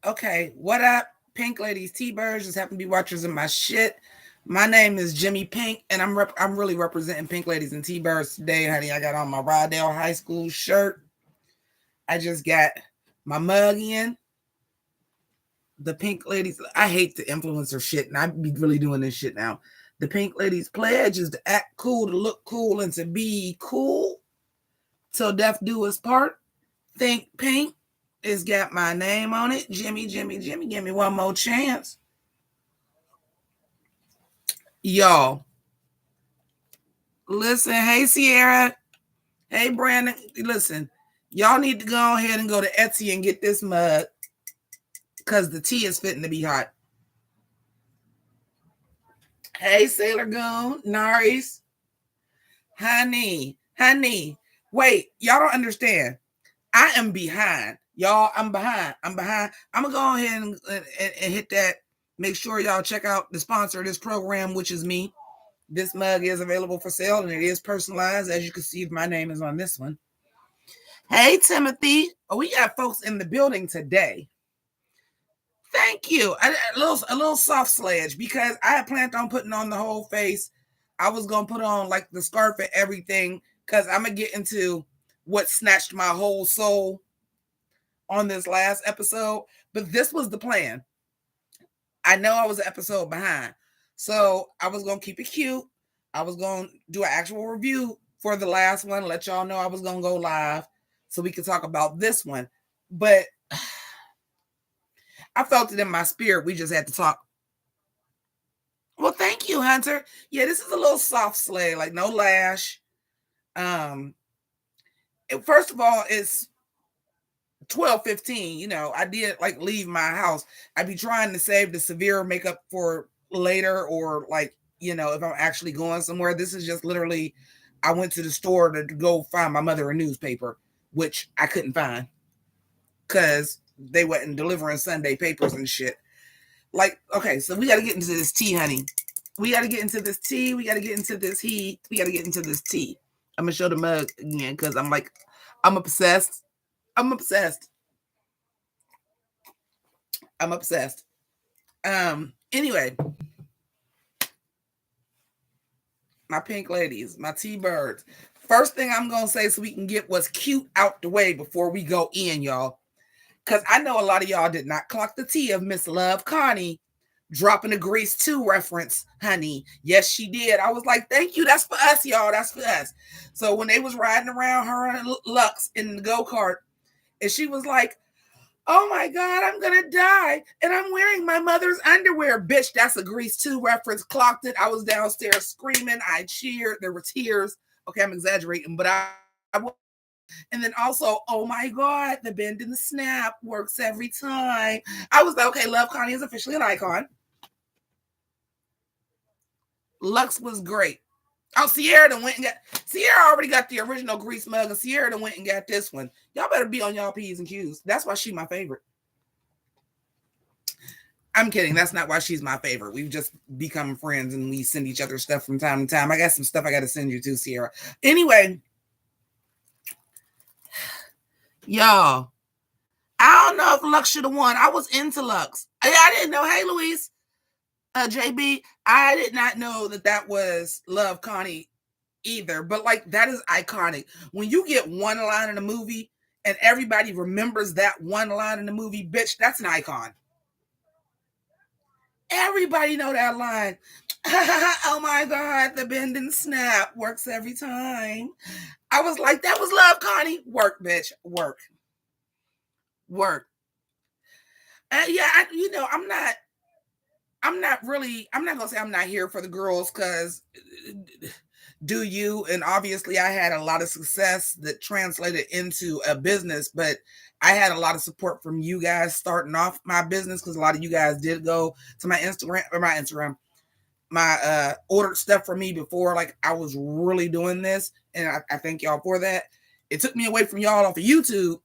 Okay, what up, Pink Ladies, T-Birds? Just happen to be watchers of my shit. My name is Jimmi Pynk, and I'm really representing Pink Ladies and T-Birds today, honey. I got on my Rydell High School shirt. I just got my mug in. The Pink Ladies, I hate the influencer shit, and I be really doing this shit now. The Pink Ladies pledge is to act cool, to look cool, and to be cool till death do us part. Think Pink. It's got my name on it. Jimmy, Jimmy, Jimmy, give me one more chance. Y'all, listen. Hey, Sierra. Hey, Brandon. Listen, y'all need to go ahead and go to Etsy and get this mug because the tea is fitting to be hot. Hey, Sailor Goon. Naris. Honey. Wait, y'all don't understand. I am behind. Y'all, I'm behind. I'm going to go ahead and hit that. Make sure y'all check out the sponsor of this program, which is me. This mug is available for sale, and it is personalized. As you can see, my name is on this one. Hey, Timothy. Oh, we got folks in the building today. Thank you. A little soft sledge because I had planned on putting on the whole face. I was going to put on like the scarf and everything because I'm going to get into what snatched my whole soul on this last episode. But this was the plan. I know I was an episode behind. So I was going to keep it cute. I was going to do an actual review for the last one. Let y'all know I was going to go live so we could talk about this one. But I felt it in my spirit. We just had to talk. Well, thank you, Hunter. Yeah, this is a little soft sleigh, like no lash. First of all, it's 12:15. You know, I did like leave my house. I'd be trying to save the severe makeup for later, or like, you know, if I'm actually going somewhere. This is just literally, I went to the store to go find my mother a newspaper, which I couldn't find because they wasn't delivering Sunday papers and shit. Like, okay, so we got to get into this tea, honey. We got to get into this tea. We got to get into this heat. We got to get into this tea. I'm going to show the mug again because I'm obsessed. I'm obsessed. Anyway, my pink ladies, my T-birds. First thing I'm going to say so we can get what's cute out the way before we go in, y'all. Because I know a lot of y'all did not clock the tea of Miss Love Connie dropping a Grease 2 reference, honey. Yes, she did. I was like, thank you. That's for us, y'all. That's for us. So when they was riding around her and Lux in the go-kart, and she was like, oh my God, I'm going to die. And I'm wearing my mother's underwear. Bitch, that's a Grease 2 reference. Clocked it. I was downstairs screaming. I cheered. There were tears. Okay, I'm exaggerating, but I and then also, oh my God, the bend and the snap works every time. I was like, okay, Love Connie is officially an icon. Lux was great. Oh, Sierra already got the original Grease mug, and Sierra went and got this one. Y'all better be on y'all P's and Q's. That's why she's my favorite. I'm kidding. That's not why she's my favorite. We've just become friends and we send each other stuff from time to time. I got some stuff I got to send you to, Sierra. Anyway, y'all, I don't know if Lux should have won. I was into Lux. I didn't know. Hey, Louise. JB, I did not know that was Love Connie either. But like, that is iconic. When you get one line in a movie and everybody remembers that one line in the movie, bitch, that's an icon. Everybody know that line. Oh my God, the bend and snap works every time. I was like, that was Love Connie. Work, bitch. Work. Yeah, I'm not gonna say I'm not here for the girls, because do you? And obviously I had a lot of success that translated into a business, but I had a lot of support from you guys starting off my business, because a lot of you guys did go to my ordered stuff from me before like I was really doing this, and I thank y'all for that. It took me away from y'all off of YouTube,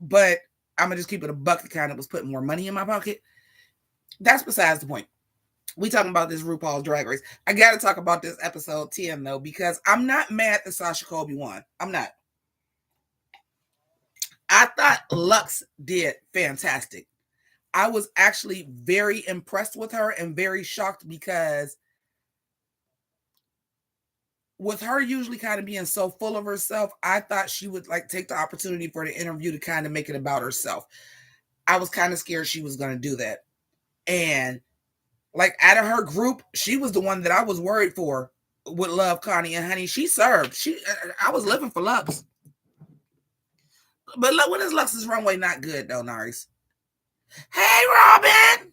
but I'm gonna just keep it a bucket, kind of was putting more money in my pocket. That's besides the point. We talking about this RuPaul's Drag Race. I got to talk about this episode 10 though, because I'm not mad that Sasha Colby won. I'm not. I thought Lux did fantastic. I was actually very impressed with her and very shocked because with her usually kind of being so full of herself, I thought she would like take the opportunity for the interview to kind of make it about herself. I was kind of scared she was going to do that. And like out of her group, she was the one that I was worried for with Love, Connie, and Honey. She served. I was living for Lux. But look, when is Lux's runway not good though, Naris? Hey, Robin!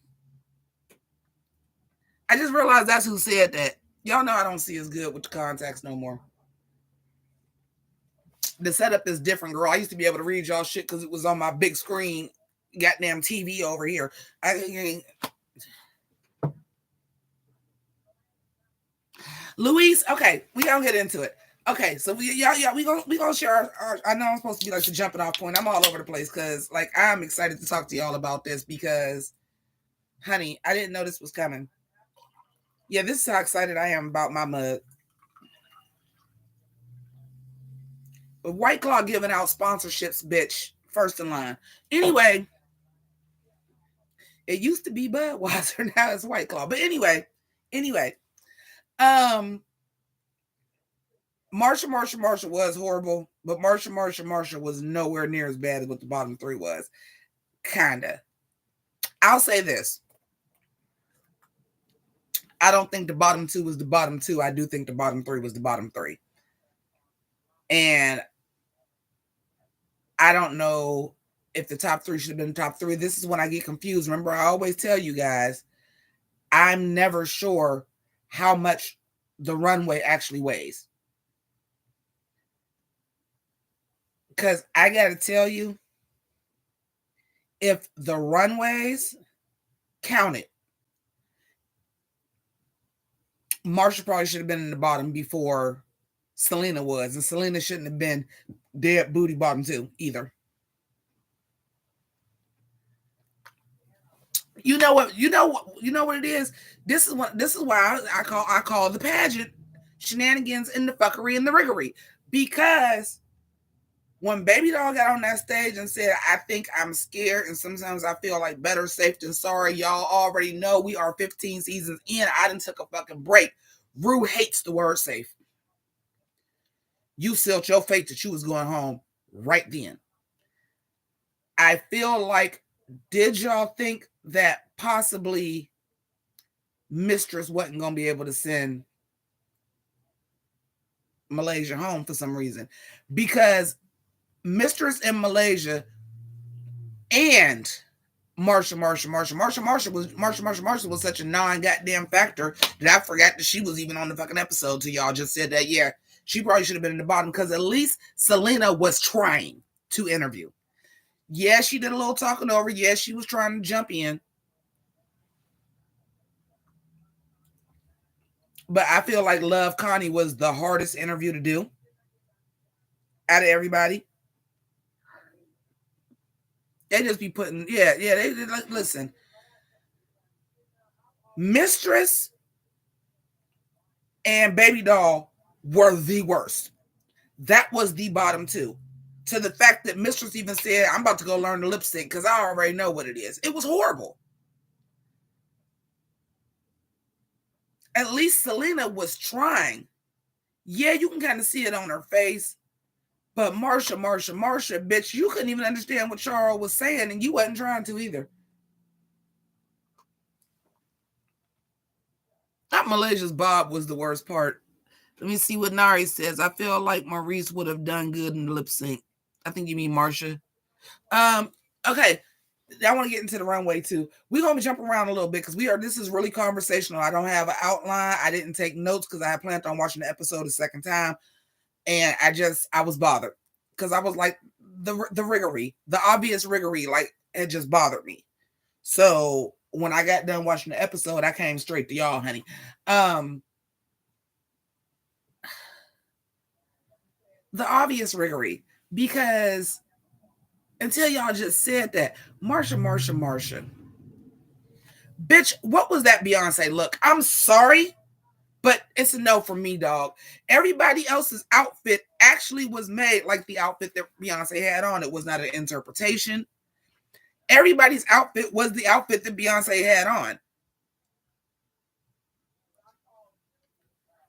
I just realized that's who said that. Y'all know I don't see as good with the contacts no more. The setup is different, girl. I used to be able to read y'all shit because it was on my big screen, goddamn TV over here. Luis, okay, we gonna get into it. Okay, so we gonna share our I know I'm supposed to be like the jumping off point. I'm all over the place because like I'm excited to talk to y'all about this because, honey, I didn't know this was coming. Yeah, this is how excited I am about my mug. White Claw giving out sponsorships, bitch. First in line. Anyway, it used to be Budweiser, now it's White Claw. But anyway, Marsha was horrible, but Marsha was nowhere near as bad as what the bottom three was. Kinda. I'll say this. I don't think the bottom two was the bottom two. I do think the bottom three was the bottom three. And I don't know if the top three should have been the top three. This is when I get confused. Remember, I always tell you guys, I'm never sure how much the runway actually weighs. Because I got to tell you, if the runways counted, Marsha probably should have been in the bottom before Selena was. And Selena shouldn't have been dead booty bottom two either. You know what it is? This is why I call the pageant shenanigans and the fuckery and the riggory. Because when Baby Doll got on that stage and said, I think I'm scared and sometimes I feel like better safe than sorry, y'all already know we are 15 seasons in. I done took a fucking break. Rue hates the word safe. You sealed your fate that you was going home right then. I feel like, did y'all think that possibly Mistress wasn't going to be able to send Malaysia home for some reason? Because Mistress in Malaysia and Marsha was such a non-goddamn factor that I forgot that she was even on the fucking episode till y'all just said that. Yeah, she probably should have been in the bottom because at least Selena was trying to interview. Yeah, she did a little talking over. Yeah, she was trying to jump in. But I feel like Love Connie was the hardest interview to do out of everybody. They just be putting, they like, listen. Mistress and Baby Doll were the worst. That was the bottom two. To the fact that Mistress even said, I'm about to go learn the lip sync because I already know what it is. It was horrible. At least Selena was trying. Yeah, you can kind of see it on her face. But Marsha, bitch, you couldn't even understand what Charles was saying, and you wasn't trying to either. Not Malaysia's Bob was the worst part. Let me see what Nari says. I feel like Maurice would have done good in the lip sync. I think you mean Marsha. Okay. I want to get into the runway too. We're gonna jump around a little bit because this is really conversational. I don't have an outline. I didn't take notes because I had planned on watching the episode a second time. And I was bothered because I was like the riggory, the obvious riggory, like it just bothered me. So when I got done watching the episode, I came straight to y'all, honey. The obvious riggory, because until y'all just said that, Marsha. Bitch, what was that Beyonce look? I'm sorry, but it's a no for me, dog. Everybody else's outfit actually was made like the outfit that Beyonce had on. It was not an interpretation. Everybody's outfit was the outfit that Beyonce had on.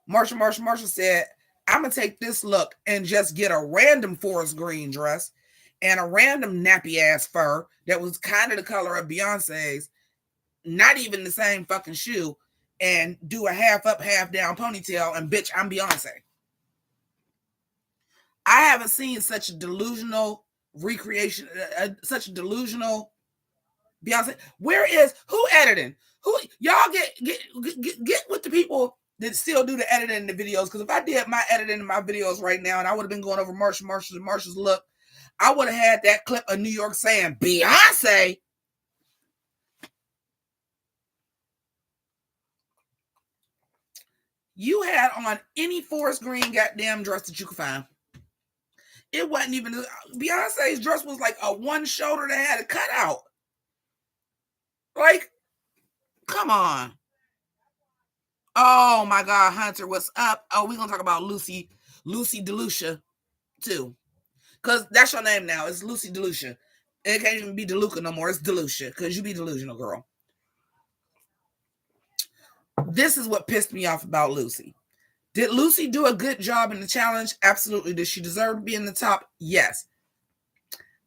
Marshall said, I'm going to take this look and just get a random forest green dress and a random nappy ass fur that was kind of the color of Beyonce's, not even the same fucking shoe, and do a half up, half down ponytail, and bitch, I'm Beyonce. I haven't seen such a delusional recreation, such a delusional Beyonce. Who editing? Who y'all get with the people that still do the editing in the videos? Because if I did my editing in my videos right now, and I would have been going over Marshall's look, I would have had that clip of New York saying Beyonce. You had on any forest green goddamn dress that you could find. It wasn't even Beyonce's dress was like a one shoulder that had a cutout. Like, come on. Oh my God, Hunter, what's up? Oh, we're gonna talk about Lucy DeLucia too. Because that's your name now. It's Lucy DeLucia. It can't even be DeLuca no more. It's DeLucia, because you be delusional, girl. This is what pissed me off about Lucy. Did Lucy do a good job in the challenge? Absolutely. Did she deserve to be in the top? Yes.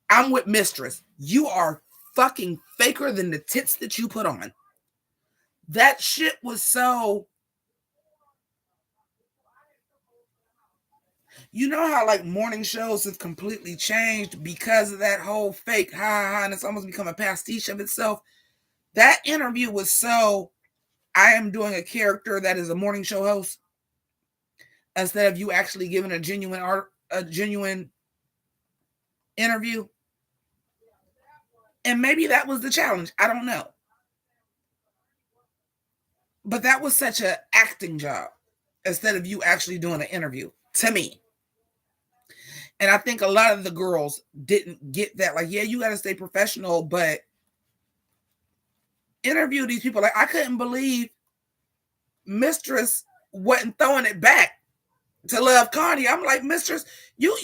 I'm with Mistress. You are fucking faker than the tits that you put on. That shit was so... You know how like morning shows have completely changed because of that whole fake and it's almost become a pastiche of itself. That interview was so, I am doing a character that is a morning show host instead of you actually giving a genuine interview. And maybe that was the challenge. I don't know. But that was such an acting job instead of you actually doing an interview, to me. And I think a lot of the girls didn't get that. Like, yeah, you got to stay professional, but interview these people. Like, I couldn't believe Mistress wasn't throwing it back to Love Cardi. I'm like, Mistress, you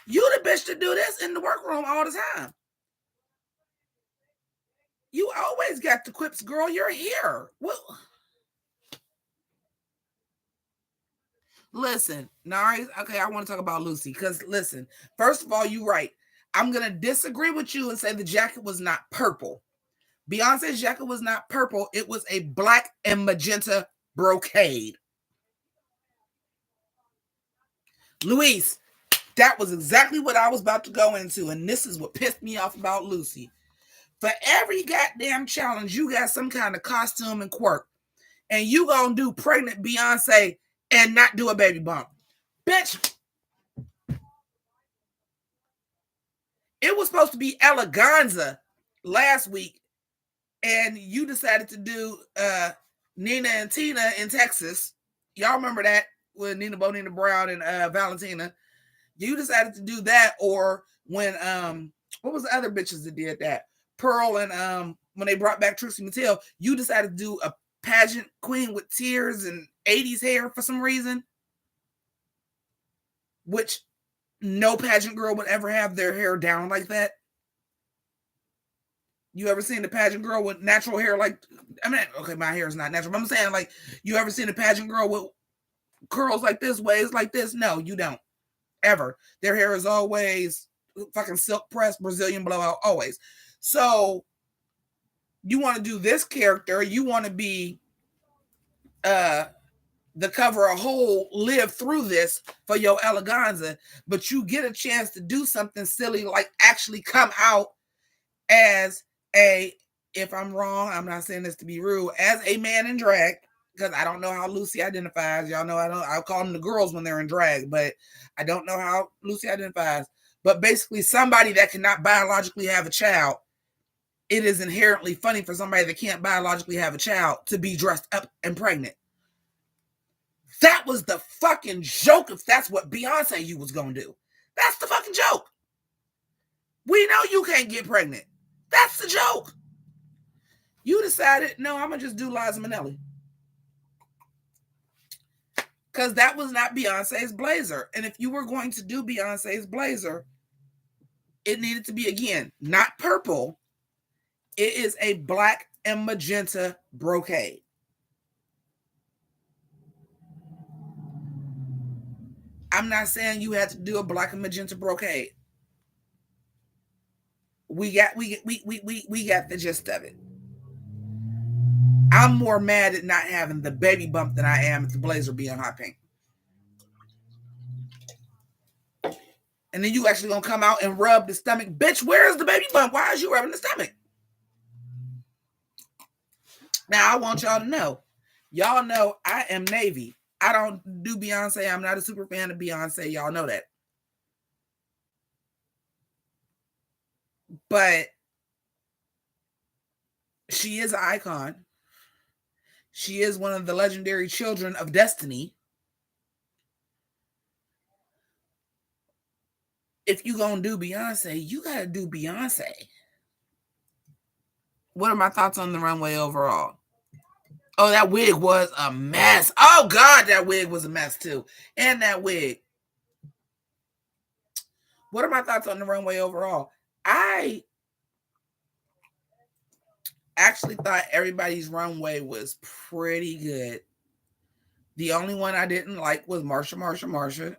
the bitch to do this in the workroom all the time. You always got the quips, girl. You're here. Well, listen, Nari, okay, I want to talk about Lucy because, listen, first of all, you're right. I'm going to disagree with you and say the jacket was not purple. Beyonce's jacket was not purple. It was a black and magenta brocade. Luis, that was exactly what I was about to go into, and this is what pissed me off about Lucy. For every goddamn challenge, you got some kind of costume and quirk, and you gonna do pregnant Beyonce and not do a baby bump. Bitch, it was supposed to be Eleganza last week, and you decided to do Nina and Tina in Texas. Y'all remember that with Nina Brown and Valentina. You decided to do that, or when what was the other bitches that did that? Pearl and when they brought back Trixie Mattel, you decided to do a pageant queen with tears and 80s hair for some reason, which no pageant girl would ever have their hair down like that. You ever seen the pageant girl with natural hair? Like, I mean, okay, my hair is not natural, but I'm saying, like, you ever seen a pageant girl with curls like this, waves like this? No, you don't. Ever. Their hair is always fucking silk pressed, Brazilian blowout, always. So you want to do this character, you want to be the cover a whole live through this for your Eleganza, but you get a chance to do something silly like actually come out as a, if I'm wrong, I'm not saying this to be rude, as a man in drag, because I don't know how Lucy identifies. Y'all know I call them the girls when they're in drag, but I don't know how Lucy identifies. But basically somebody that cannot biologically have a child, it is inherently funny for somebody that can't biologically have a child to be dressed up and pregnant. That was the fucking joke if that's what Beyonce you was going to do. That's the fucking joke. We know you can't get pregnant. That's the joke. You decided, no, I'm going to just do Liza Minnelli. Because that was not Beyonce's blazer. And if you were going to do Beyonce's blazer, it needed to be, again, not purple, It is a black and magenta brocade. I'm not saying you had to do a black and magenta brocade. We got the gist of it. I'm more mad at not having the baby bump than I am at the blazer being hot pink. And then you actually gonna come out and rub the stomach. Bitch, where is the baby bump? Why is you rubbing the stomach? Now I want y'all to know. Y'all know I am Navy. I don't do Beyonce. I'm not a super fan of Beyonce. Y'all know that. But she is an icon. She is one of the legendary children of destiny. If you gonna do Beyonce, you gotta do Beyonce. What are my thoughts on the runway overall? Oh, that wig was a mess. Oh God, that wig was a mess too. And that wig. What are my thoughts on the runway overall? I actually thought everybody's runway was pretty good. The only one I didn't like was Marsha,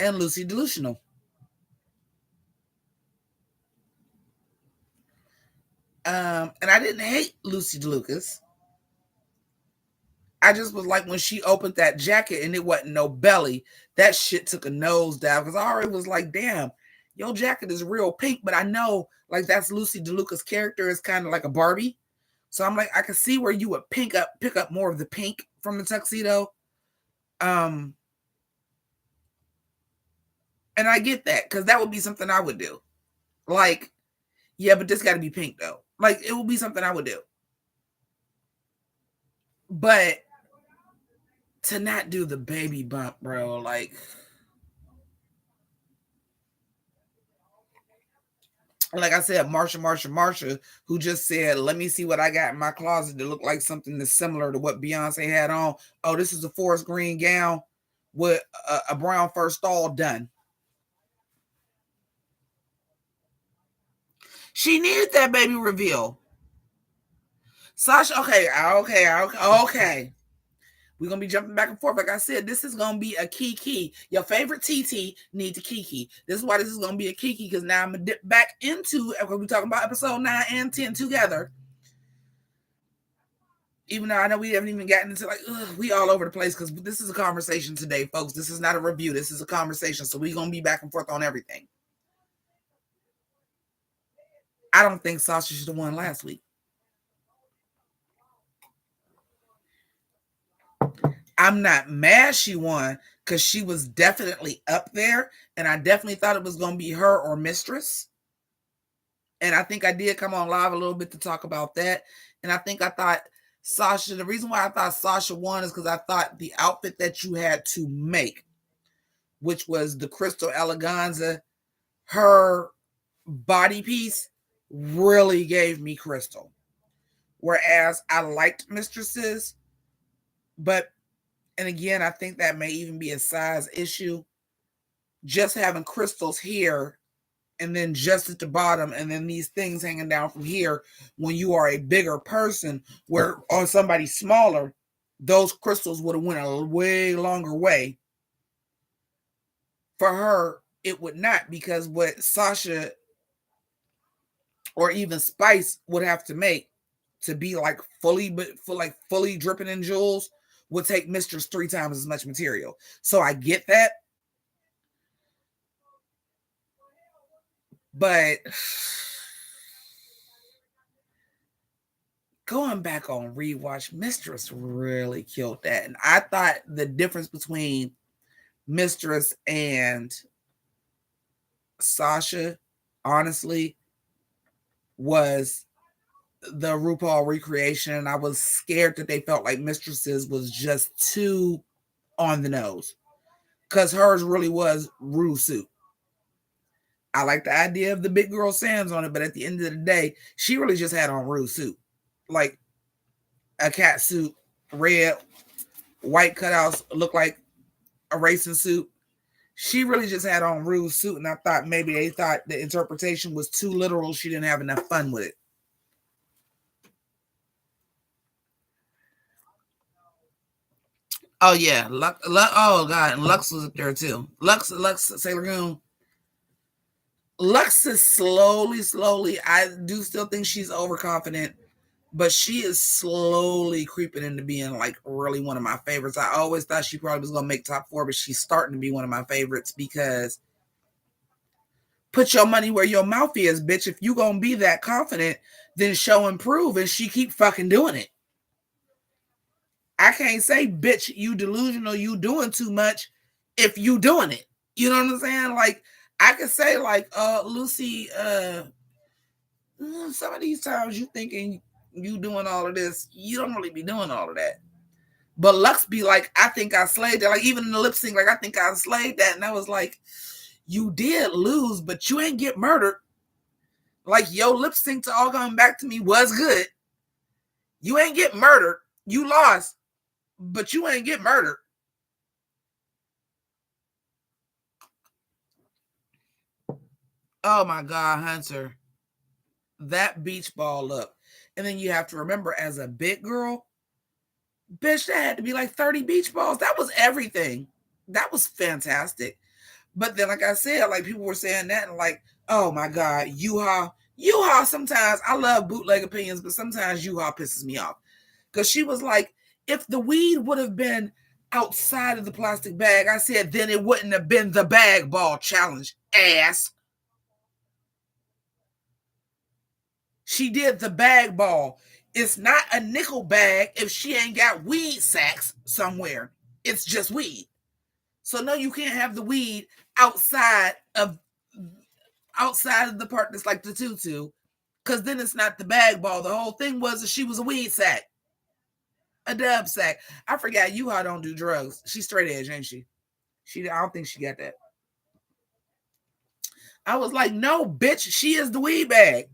and Lucy Delusional. And I didn't hate Lucy DeLucas. I just was like, when she opened that jacket and it wasn't no belly, that shit took a nose down, because I already was like, damn, your jacket is real pink, but I know like that's Lucy DeLucas' character is kind of like a Barbie. So I'm like, I can see where you would pick up more of the pink from the tuxedo. And I get that, because that would be something I would do. Like, yeah, but this got to be pink though. Like, it would be something I would do. But to not do the baby bump, bro, like I said, Marsha, who just said, let me see what I got in my closet to look like something that's similar to what Beyonce had on. Oh, this is a forest green gown with a brown fur stall done. She needed that baby reveal. Sasha, okay. We're going to be jumping back and forth. Like I said, this is going to be a KiKi. Your favorite TT needs a KiKi. This is why this is going to be a KiKi, because now I'm going to dip back into, we're talking about episode 9 and 10 together. Even though I know we haven't even gotten into, like, we all over the place, because this is a conversation today, folks. This is not a review. This is a conversation. So we're going to be back and forth on everything. I don't think Sasha should have won last week. I'm not mad she won, because she was definitely up there, and I definitely thought it was going to be her or Mistress. And I think I did come on live a little bit to talk about that. And I thought Sasha, the reason why I thought Sasha won is because I thought the outfit that you had to make, which was the Crystal Eleganza, her body piece, really gave me Crystal. Whereas I liked Mistresses, but, and again, I think that may even be a size issue. Just having Crystals here and then just at the bottom, and then these things hanging down from here, when you are a bigger person, where on somebody smaller, those crystals would have went a way longer way. For her, it would not, because what Sasha or even Spice would have to make to be like fully dripping in jewels would take Mistress 3 times as much material. So I get that. But going back on rewatch, Mistress really killed that. And I thought the difference between Mistress and Sasha, honestly, was the RuPaul recreation. And I was scared that they felt like Mistresses was just too on the nose, because hers really was Ru suit. I like the idea of the big girl sands on it, but at the end of the day, she really just had on Ru suit, like a cat suit, red, white cutouts, look like a racing suit. She really just had on Ru's suit, and I thought maybe they thought the interpretation was too literal. She didn't have enough fun with it. Oh yeah, oh god, and Lux was up there too. Lux, Sailor Moon. Lux is slowly. I do still think she's overconfident, but she is slowly creeping into being like really one of my favorites. I always thought she probably was gonna make top 4, but she's starting to be one of my favorites because put your money where your mouth is, bitch. If you gonna be that confident, then show and prove, and she keep fucking doing it. I can't say, bitch, you delusional, you doing too much if you doing it. You know what I'm saying? Like, I could say, like, Lucy, some of these times you thinking you doing all of this, you don't really be doing all of that. But Lux be like, I think I slayed that. Like, even in the lip sync, like, I think I slayed that. And I was like, you did lose, but you ain't get murdered. Like, your lip sync to All Coming Back to Me was good. You ain't get murdered. You lost, but you ain't get murdered. Oh my God, Hunter. That beach ball look. And then you have to remember, as a big girl, bitch, that had to be like 30 beach balls. That was everything. That was fantastic. But then, like I said, like people were saying that and like, oh my God, Yuha, sometimes I love bootleg opinions, but sometimes Yuha pisses me off. Because she was like, if the weed would have been outside of the plastic bag, I said, then it wouldn't have been the bag ball challenge, ass. She did the bag ball. It's not a nickel bag if she ain't got weed sacks somewhere. It's just weed. So no, you can't have the weed outside of the part that's like the tutu, because then it's not the bag ball. The whole thing was that she was a weed sack, a dub sack. I forgot Yuha don't do drugs. She's straight edge, ain't she? I don't think she got that. I was like, no, bitch, she is the weed bag.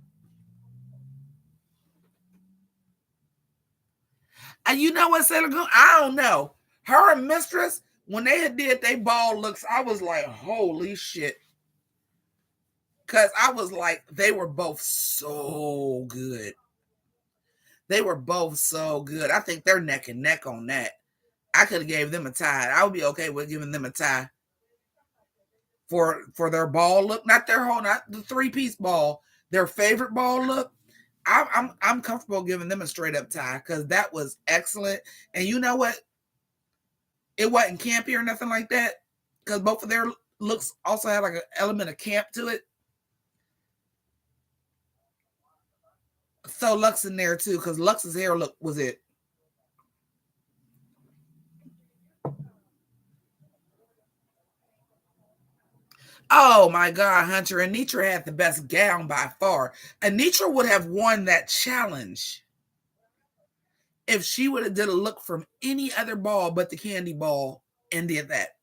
And you know what, Sailor Goon? I don't know. Her and Mistress, when they had did they ball looks, I was like, holy shit. Because I was like, they were both so good. They were both so good. I think they're neck and neck on that. I could have gave them a tie. I would be okay with giving them a tie for their ball look, not the 3-piece ball, their favorite ball look. I'm comfortable giving them a straight up tie because that was excellent. And you know what? It wasn't campy or nothing like that because both of their looks also had like an element of camp to it. So Lux in there too because Lux's hair look was it. Oh my God, Hunter. Anitra had the best gown by far. Anitra would have won that challenge if she would have did a look from any other ball but the candy ball and did that.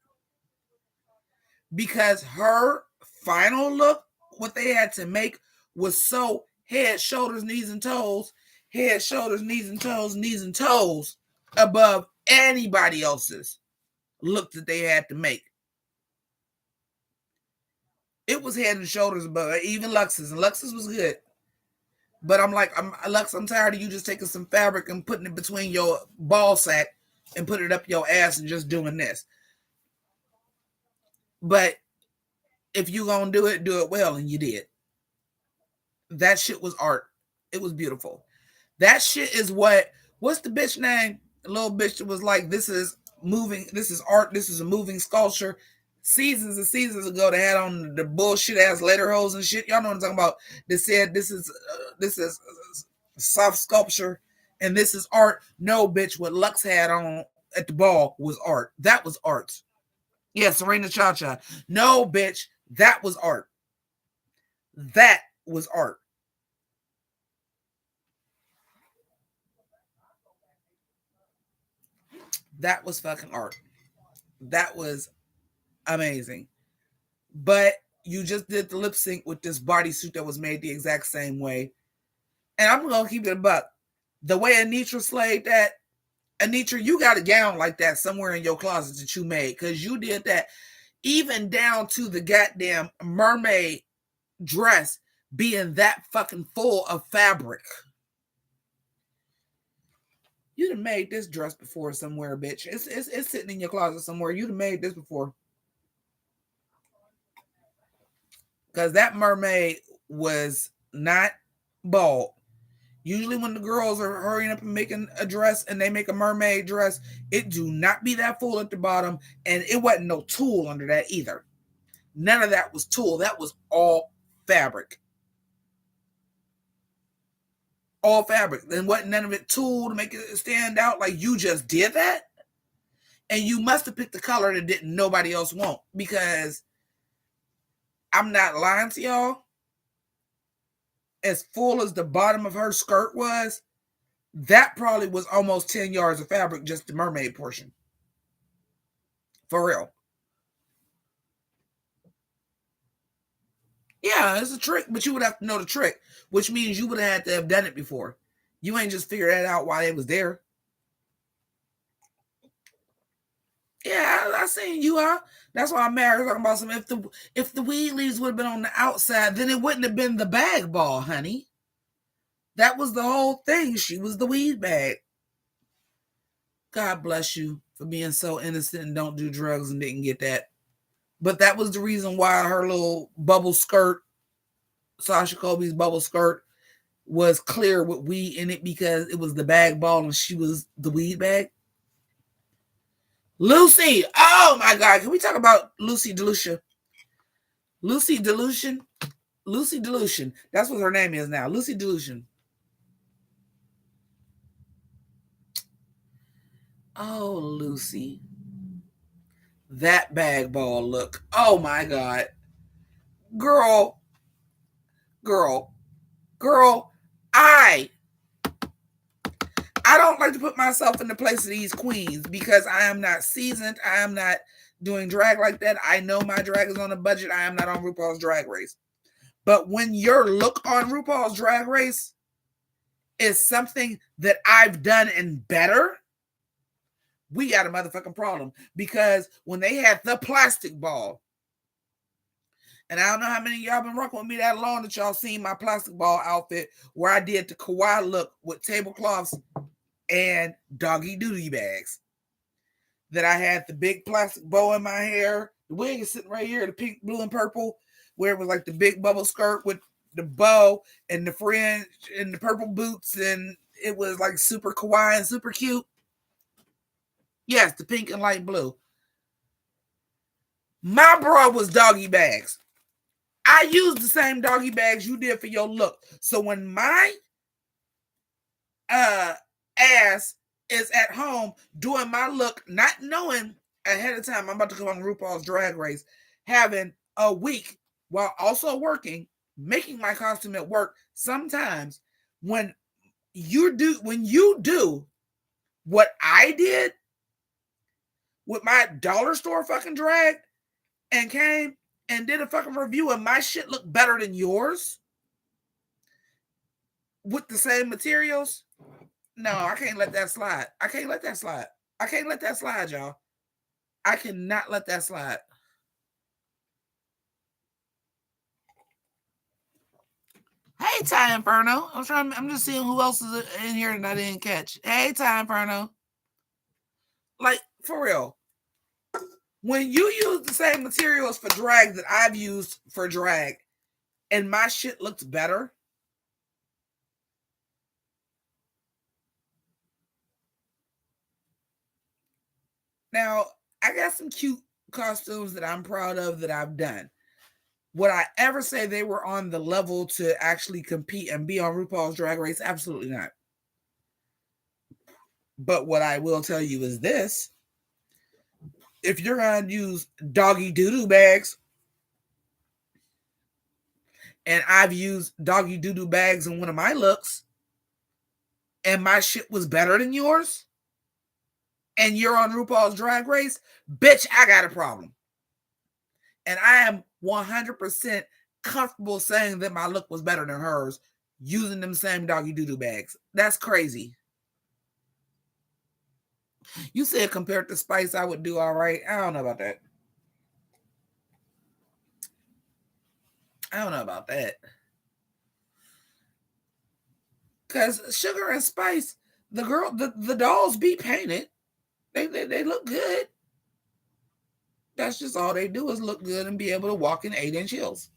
Because her final look, what they had to make was so head, shoulders, knees, and toes, head, shoulders, knees, and toes above anybody else's look that they had to make. It was head and shoulders above even Lux's, and Lux's was good. But I'm like, Lux, I'm tired of you just taking some fabric and putting it between your ball sack and put it up your ass and just doing this. But if you gonna do it well, and you did. That shit was art. It was beautiful. That shit is what's the bitch name? The little bitch that was like, this is moving, this is art, this is a moving sculpture. Seasons and seasons ago, they had on the bullshit ass letter holes and shit. Y'all know what I'm talking about. They said this is soft sculpture and this is art. No, bitch, what Lux had on at the ball was art. That was art. Yeah, Serena Cha Cha. No, bitch, that was art. That was art. That was fucking art. That was amazing. But you just did the lip sync with this bodysuit that was made the exact same way. And I'm gonna keep it a buck. The way Anitra slayed that, Anitra, you got a gown like that somewhere in your closet that you made because you did that, even down to the goddamn mermaid dress being that fucking full of fabric. You done made this dress before somewhere, bitch. It's sitting in your closet somewhere. You done made this before. Because that mermaid was not bald. Usually when the girls are hurrying up and making a dress and they make a mermaid dress, it do not be that full at the bottom. And it wasn't no tulle under that either. None of that was tulle. That was all fabric. All fabric. Then wasn't none of it tulle to make it stand out. Like you just did that. And you must have picked the color that didn't nobody else want. Because I'm not lying to y'all. As full as the bottom of her skirt was, that probably was almost 10 yards of fabric, just the mermaid portion. For real. Yeah, it's a trick, but you would have to know the trick, which means you would have had to have done it before. You ain't just figure that out while it was there. Yeah, I seen you, huh? That's why I'm married. Talking about some. If the weed leaves would have been on the outside, then it wouldn't have been the bag ball, honey. That was the whole thing. She was the weed bag. God bless you for being so innocent and don't do drugs and didn't get that. But that was the reason why her little bubble skirt, Sasha Colby's bubble skirt, was clear with weed in it because it was the bag ball and she was the weed bag. Lucy, oh my God, can we talk about Lucy Delusion? Lucy Delusion? Lucy Delusion. That's what her name is now. Lucy Delusion. Oh, Lucy. That bag ball look. Oh my God. Girl. I don't like to put myself in the place of these queens because I am not seasoned. I am not doing drag like that. I know my drag is on a budget. I am not on RuPaul's Drag Race. But when your look on RuPaul's Drag Race is something that I've done and better, we got a motherfucking problem. Because when they had the plastic ball, and I don't know how many of y'all been rocking with me that long that y'all seen my plastic ball outfit where I did the kawaii look with tablecloths and doggy duty bags. That I had the big plastic bow in my hair. The wig is sitting right here, the pink, blue, and purple, where it was like the big bubble skirt with the bow and the fringe and the purple boots, and it was like super kawaii and super cute. Yes, the pink and light blue. My bra was doggy bags. I used the same doggy bags you did for your look. So when my ass is at home doing my look, not knowing ahead of time I'm about to come on RuPaul's Drag Race, having a week while also working, making my costume at work, sometimes when you do what I did with my dollar store fucking drag and came and did a fucking review and my shit looked better than yours with the same materials, no, I can't let that slide. I can't let that slide. I can't let that slide, y'all. I cannot let that slide. Hey, Ty Inferno. I'm just seeing who else is in here that I didn't catch. Hey, Ty Inferno. Like, for real. When you use the same materials for drag that I've used for drag, and my shit looks better, now I got some cute costumes that I'm proud of that I've done. Would I ever say they were on the level to actually compete and be on RuPaul's Drag Race? Absolutely not. But what I will tell you is this. If you're going to use doggy doo-doo bags, and I've used doggy doo-doo bags in one of my looks, and my shit was better than yours, and you're on RuPaul's Drag Race, bitch, I got a problem. And I am 100% comfortable saying that my look was better than hers using them same doggy doo-doo bags. That's crazy. You said compared to Spice, I would do all right. I don't know about that. I don't know about that. Because Sugar and Spice, the dolls be painted. They look good. That's just all they do is look good and be able to walk in 8-inch heels.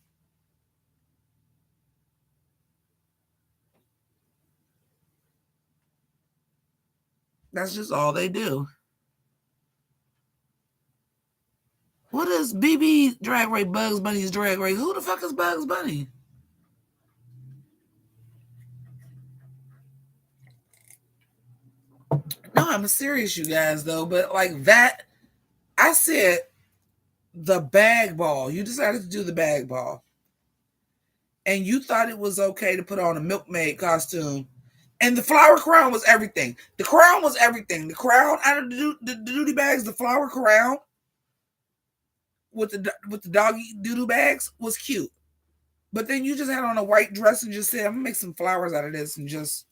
That's just all they do. What is BB Drag Race? Bugs Bunny's Drag Race? Who the fuck is Bugs Bunny? No, I'm serious, you guys, though. But like that, I said the bag ball. You decided to do the bag ball. And you thought it was okay to put on a milkmaid costume. And the flower crown was everything. The crown was everything. The crown out of the duty bags, the flower crown with the doggy doodoo bags was cute. But then you just had on a white dress and just said, I'm gonna make some flowers out of this and just.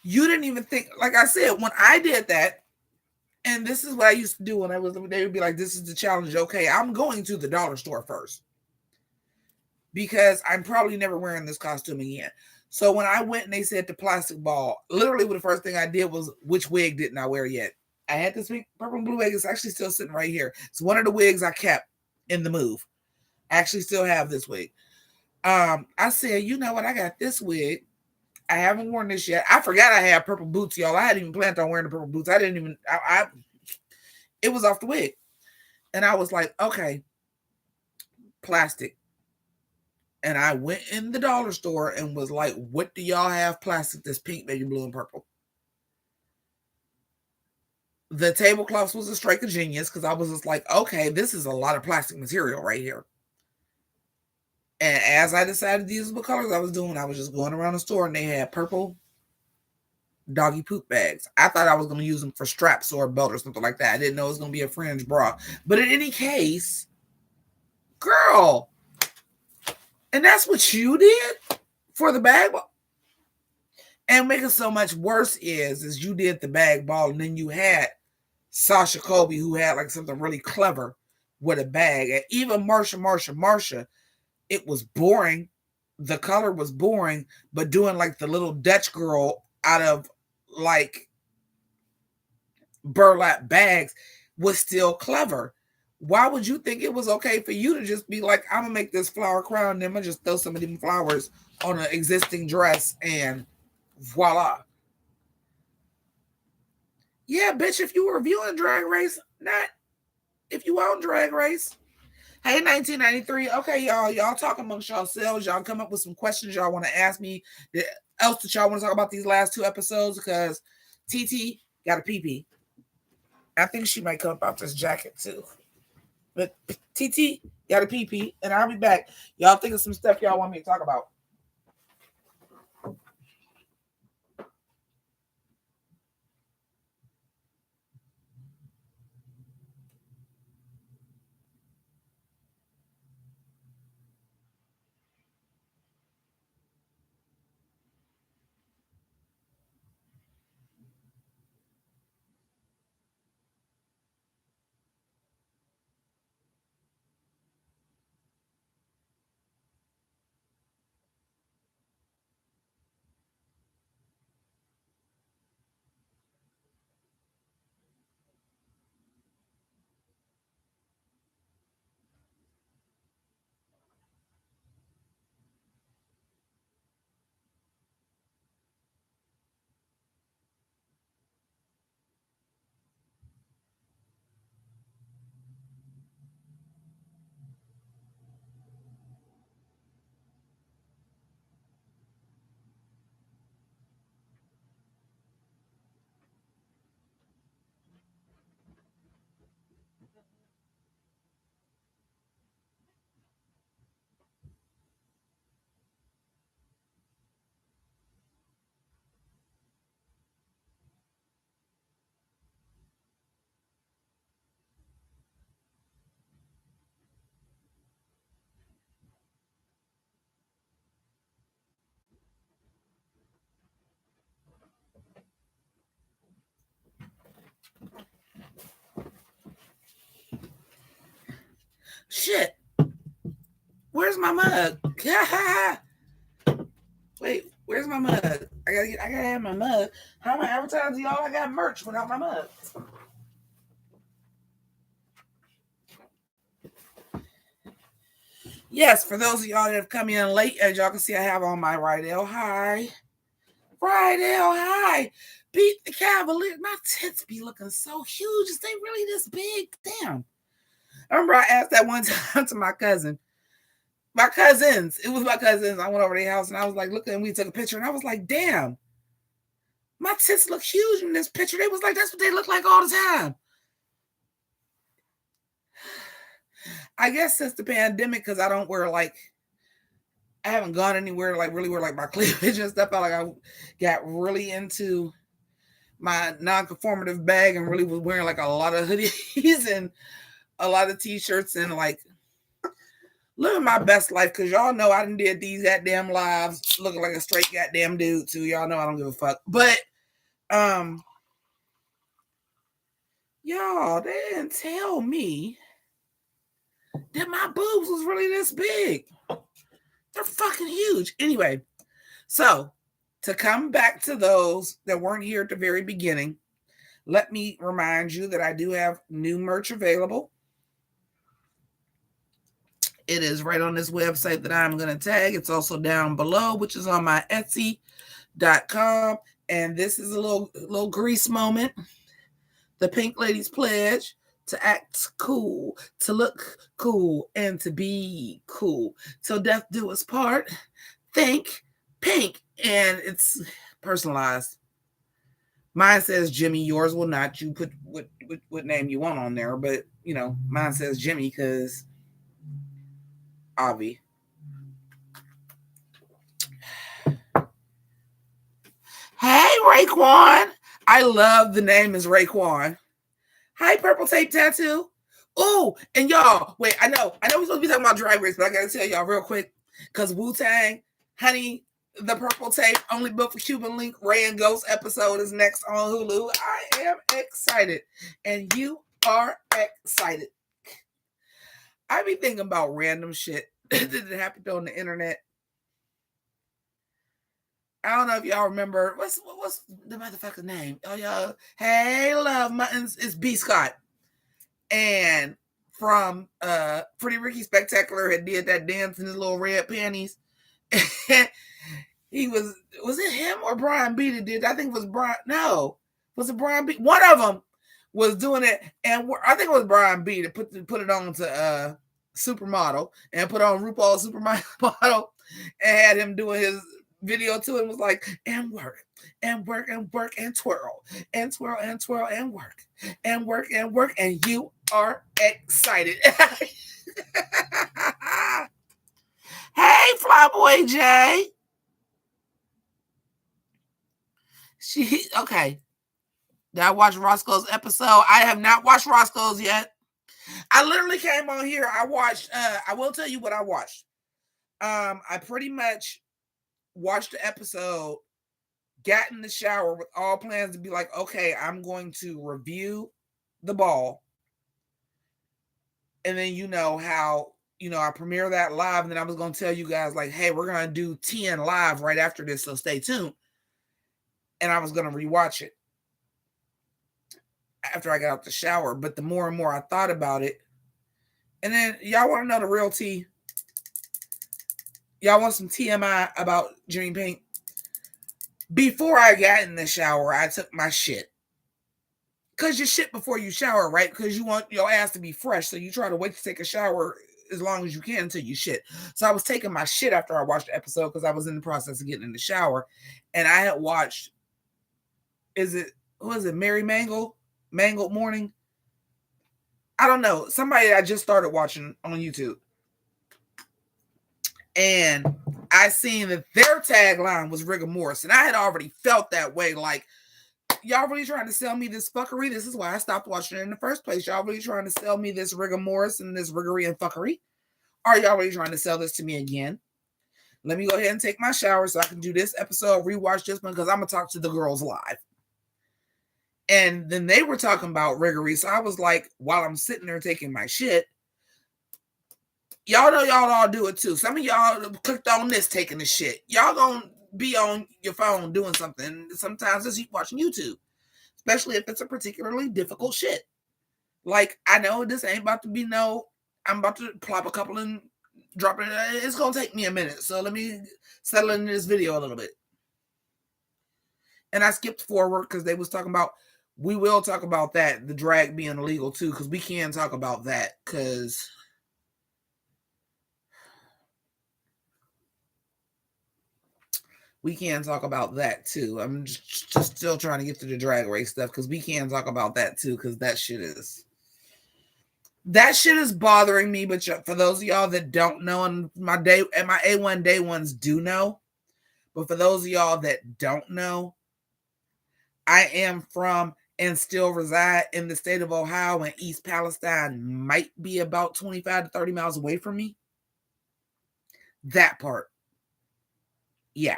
You didn't even think, like I said, when I did that, and this is what I used to do when they would be like, this is the challenge. Okay, I'm going to the dollar store first because I'm probably never wearing this costume again. So when I went and they said the plastic ball, literally the first thing I did was, which wig didn't I wear yet? I had this purple and blue wig. It's actually still sitting right here. It's one of the wigs I kept in the move. I actually still have this wig. I said, you know what? I got this wig. I haven't worn this yet. I forgot I had purple boots, y'all. I hadn't even planned on wearing the purple boots. I didn't even, it was off the wig. And I was like, okay, plastic. And I went in the dollar store and was like, what do y'all have plastic that's pink, baby blue, and purple? The tablecloths was a strike of genius because I was just like, okay, this is a lot of plastic material right here. And as I decided these were the colors I was doing, I was just going around the store and they had purple doggy poop bags. I thought I was going to use them for straps or a belt or something like that. I didn't know it was going to be a fringe bra. But in any case, girl, and that's what you did for the bag ball. And make it so much worse is you did the bag ball and then you had Sasha Colby who had like something really clever with a bag. And even Marsha, it was boring. The color was boring, but doing like the little Dutch girl out of like burlap bags was still clever. Why would you think it was okay for you to just be like, I'm gonna make this flower crown and then I'm gonna just throw some of them flowers on an existing dress and voila. Yeah, bitch, if you were reviewing Drag Race, not if you own Drag Race. Hey, 1993. Okay, y'all talk amongst yourselves. Y'all come up with some questions y'all want to ask me. Else that y'all want to talk about these last 2 episodes because TT got a pee-pee. I think she might come about this jacket too. But TT got a pee-pee, and I'll be back. Y'all think of some stuff y'all want me to talk about. Shit. Where's my mug? Wait, where's my mug? I gotta have my mug. How am I advertising y'all? I got merch without my mug. Yes, for those of y'all that have come in late, as y'all can see, I have on my Rydell High. Rydell High. Beat the Cavalier. My tits be looking so huge. Is they really this big? Damn. I remember I asked that one time to my cousin. My cousins. It was my cousins. I went over to their house and I was like, looking, and we took a picture and I was like, damn. My tits look huge in this picture. They was like, that's what they look like all the time. I guess since the pandemic, because I don't wear I haven't gone anywhere really wear my cleavage and stuff. I felt like I got really into my non-conformative bag and really was wearing a lot of hoodies and a lot of t-shirts and living my best life, because y'all know I done did these goddamn lives looking like a straight goddamn dude too. Y'all know I don't give a fuck. But y'all, they didn't tell me that my boobs was really this big. They're fucking huge. Anyway, so to come back to those that weren't here at the very beginning, let me remind you that I do have new merch available. It is right on this website that I'm going to tag. It's also down below, which is on my Etsy.com. And this is a little grease moment. The Pink Ladies pledge to act cool, to look cool, and to be cool. Till death do us part. Think Pink. And it's personalized. Mine says Jimmy. Yours will not. You put what name you want on there. But, mine says Jimmy because Avi. Hey, Raekwon. I love the name is Raekwon. Hi, Purple Tape Tattoo. Oh, and y'all, wait, I know we're supposed to be talking about Drag Race, but I gotta tell y'all real quick, because Wu-Tang, honey, the Purple Tape, only built for Cuban Link, Ray and Ghost episode is next on Hulu. I am excited, and you are excited. I be thinking about random shit that happened on the internet. I don't know if y'all remember what's the motherfucker's name. Oh, y'all, hey, love muttons. It's B. Scott, and from Pretty Ricky Spectacular had did that dance in his little red panties. He was it him or Brian B that did? I think it was Brian. No, was it Brian B? One of them was doing it, and I think it was Brian B that put it on to Supermodel and put on RuPaul's Supermodel and had him doing his video to it. Was like, and work and work and work and twirl and twirl and twirl and work and work and work, and you are excited. Hey, Flyboy J. Okay. Did I watch Roscoe's episode? I have not watched Roscoe's yet. I literally came on here. I watched, I will tell you what I watched. I pretty much watched the episode, got in the shower with all plans to be like, okay, I'm going to review the ball. And then how, I premiere that live, and then I was going to tell you guys like, hey, we're going to do 10 live right after this, so stay tuned. And I was going to rewatch it after I got out the shower. But the more and more I thought about it, and then y'all want to know the real tea? Y'all want some TMI about Jimmi Pynk? Before I got in the shower, I took my shit. Because you shit before you shower, right? Because you want your ass to be fresh. So you try to wait to take a shower as long as you can until you shit. So I was taking my shit after I watched the episode because I was in the process of getting in the shower. And I had watched, Mary Mangled Morning? I don't know. Somebody I just started watching on YouTube. And I seen that their tagline was rigor mortis. And I had already felt that way. Like, y'all really trying to sell me this fuckery? This is why I stopped watching it in the first place. Y'all really trying to sell me this rigor mortis and this riggory and fuckery? Are y'all really trying to sell this to me again? Let me go ahead and take my shower so I can do this episode, rewatch this one, because I'm going to talk to the girls live. And then they were talking about riggory. So I was like, while I'm sitting there taking my shit, Y'all know y'all all do it too. Some of y'all clicked on this taking the shit. Y'all gonna be on your phone doing something. Sometimes it's watching YouTube, especially if it's a particularly difficult shit. Like, I know this ain't about to be I'm about to plop a couple and drop it. It's gonna take me a minute. So let me settle into this video a little bit. And I skipped forward because they was talking about, we will talk about that, the drag being illegal too, because we can talk about that because we can talk about that too. I'm just still trying to get to the drag race stuff because we can talk about that too because that shit is bothering me. But for those of y'all that don't know, and my A1 day ones do know, but for those of y'all that don't know, I am from and still reside in the state of Ohio, and East Palestine might be about 25 to 30 miles away from me. That part. Yeah.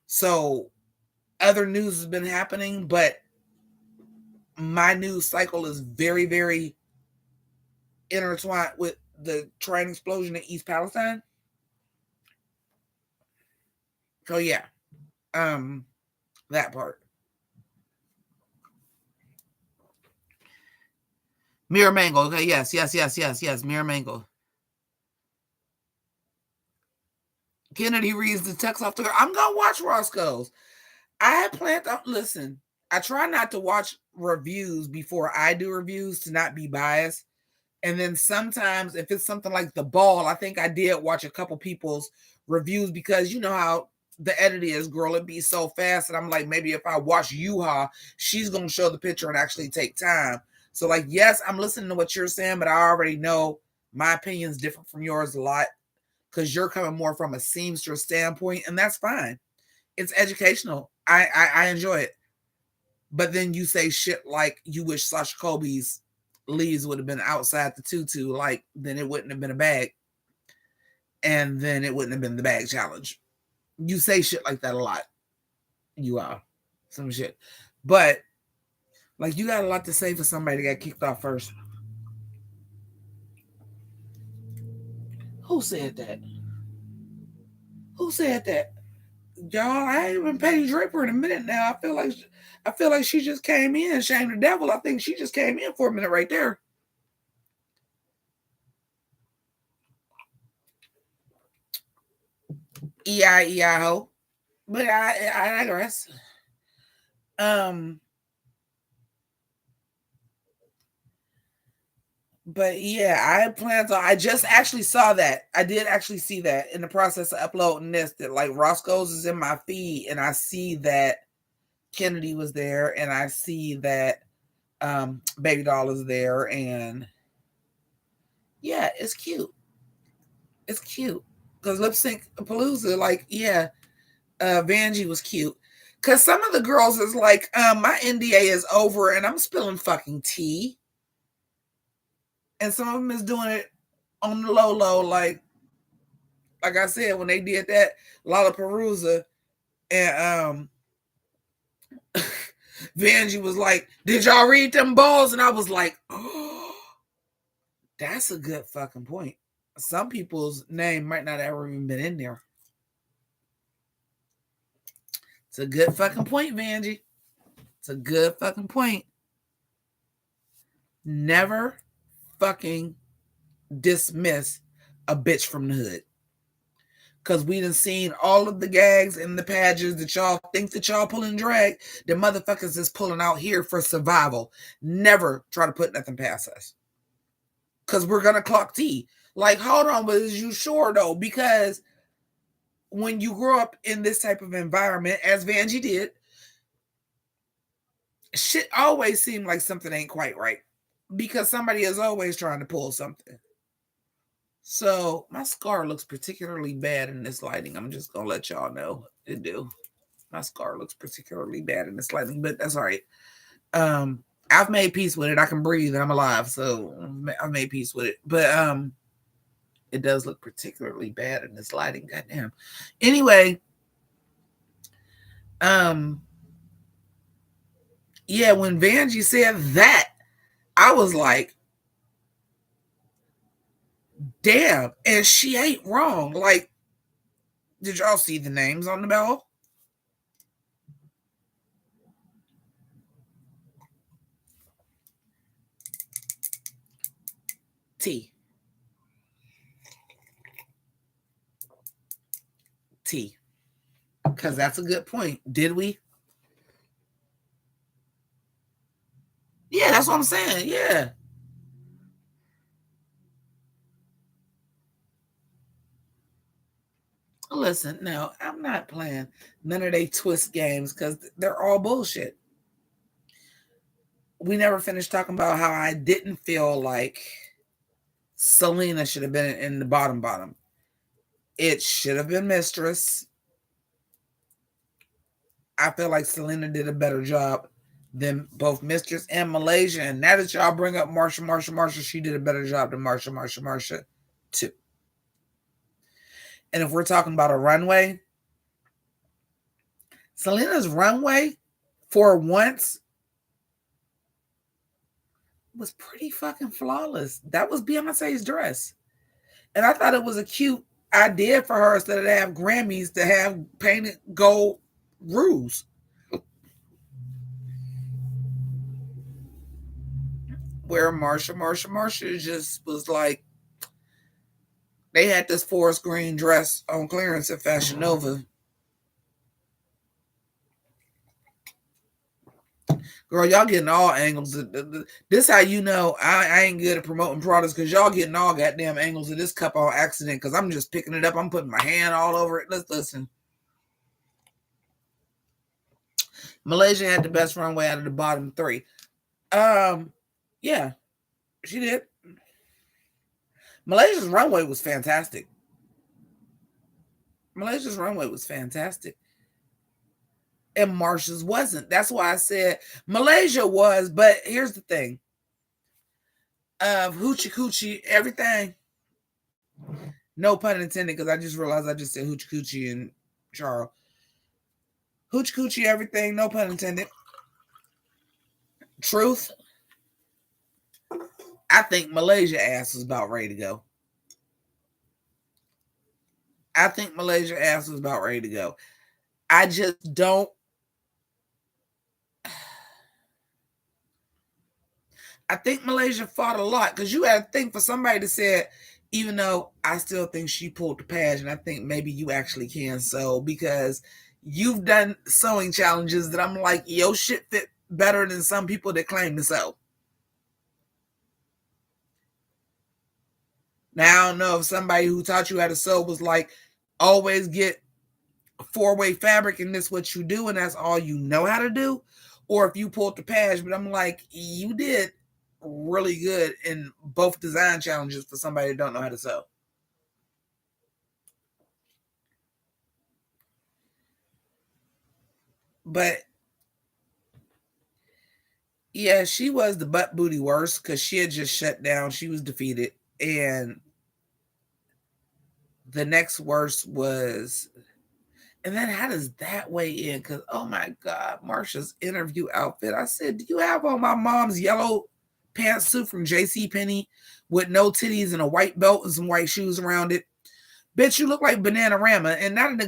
So other news has been happening, but my news cycle is very, very intertwined with the train explosion in East Palestine. So yeah. That part. Mirror Mango. Okay, yes. Mirror Mango. Kennedy reads the text off the girl. I'm gonna watch Roscoe's. I had planned to listen. I try not to watch reviews before I do reviews to not be biased. And then sometimes if it's something like The Ball, I think I did watch a couple people's reviews because you know how the edit is, girl. It'd be so fast. And I'm like, maybe if I watch Yuha, she's going to show the picture and actually take time. So like, yes, I'm listening to what you're saying, but I already know my opinion is different from yours a lot because you're coming more from a seamstress standpoint, and that's fine. It's educational. I enjoy it. But then you say shit like you wish Sasha Colby's leaves would have been outside the tutu, like then it wouldn't have been a bag. And then it wouldn't have been the bag challenge. You say shit like that a lot. You are. Some shit. But like you got a lot to say for somebody that got kicked off first. Who said that? Who said that? Y'all, I ain't been Penny Draper in a minute now. I feel like she just came in. Shame the devil. I think she just came in for a minute right there. E-I-E-I-O. But I digress. But yeah, I just actually saw that. I did actually see that in the process of uploading this, that like Roscoe's is in my feed, and I see that Kennedy was there, and I see that Baby Doll is there, and yeah, it's cute. It's cute. Because Lip Sync Palooza, like, yeah, Vanjie was cute. Because some of the girls is like, my NDA is over and I'm spilling fucking tea. And some of them is doing it on the low, like I said, when they did that, Lollapalooza, and Vanjie was like, "Did y'all read them balls?" And I was like, "Oh, that's a good fucking point." Some people's name might not ever even been in there. It's a good fucking point, Vanjie. It's a good fucking point. Never fucking dismiss a bitch from the hood. Because we done seen all of the gags and the pageants that y'all think that y'all pulling drag. The motherfuckers is pulling out here for survival. Never try to put nothing past us. Because we're going to clock T. Like, hold on, but is you sure though? Because when you grow up in this type of environment, as Vanjie did, shit always seemed like something ain't quite right. Because somebody is always trying to pull something. So my scar looks particularly bad in this lighting. I'm just gonna let y'all know it do. My scar looks particularly bad in this lighting, but that's all right. I've made peace with it. I can breathe and I'm alive, so I've made peace with it. But it does look particularly bad in this lighting. Goddamn. Anyway, yeah, when Vanjie said that, I was like, Damn, and she ain't wrong. Like, did y'all see the names on the bell? T. T. Because that's a good point. Did we? Yeah, that's what I'm saying. Yeah. Listen, no, I'm not playing none of they twist games because they're all bullshit. We never finished talking about how I didn't feel like Selena should have been in the bottom. It should have been Mistress. I feel like Selena did a better job than both Mistress and Malaysia. And now that y'all bring up Marsha, she did a better job than Marsha too. And if we're talking about a runway, Selena's runway for once was pretty fucking flawless. That was Beyonce's dress. And I thought it was a cute idea for her instead of to have Grammys to have painted gold roofs. Where Marsha just was like, they had this forest green dress on clearance at Fashion Nova. Girl, y'all getting all angles. This how you know I ain't good at promoting products because y'all getting all goddamn angles of this cup on accident because I'm just picking it up. I'm putting my hand all over it. Let's listen. Malaysia had the best runway out of the bottom three. Yeah, she did. Malaysia's runway was fantastic. Malaysia's runway was fantastic. And Marsha's wasn't. That's why I said Malaysia was, but here's the thing. Hoochie Coochie, everything. No pun intended, because I just realized I just said Hoochie Coochie and Charles. Hoochie Coochie, everything, no pun intended. Truth. I think Malaysia ass was about ready to go. I think Malaysia ass was about ready to go. I just don't. I think Malaysia fought a lot because you had to think for somebody to say, even though I still think she pulled the page, and I think maybe you actually can sew because you've done sewing challenges that I'm like, yo, shit fit better than some people that claim to sew. Now, I don't know if somebody who taught you how to sew was like, always get four-way fabric and this what you do and that's all you know how to do, or if you pulled the page. But I'm like, you did really good in both design challenges for somebody that don't know how to sew. But yeah, she was the butt booty worst because she had just shut down. She was defeated. And the next worst was, and then how does that weigh in? Because, oh my God, Marsha's interview outfit. I said, do you have on my mom's yellow pantsuit from JCPenney with no titties and a white belt and some white shoes around it? Bitch, you look like Bananarama. And not in the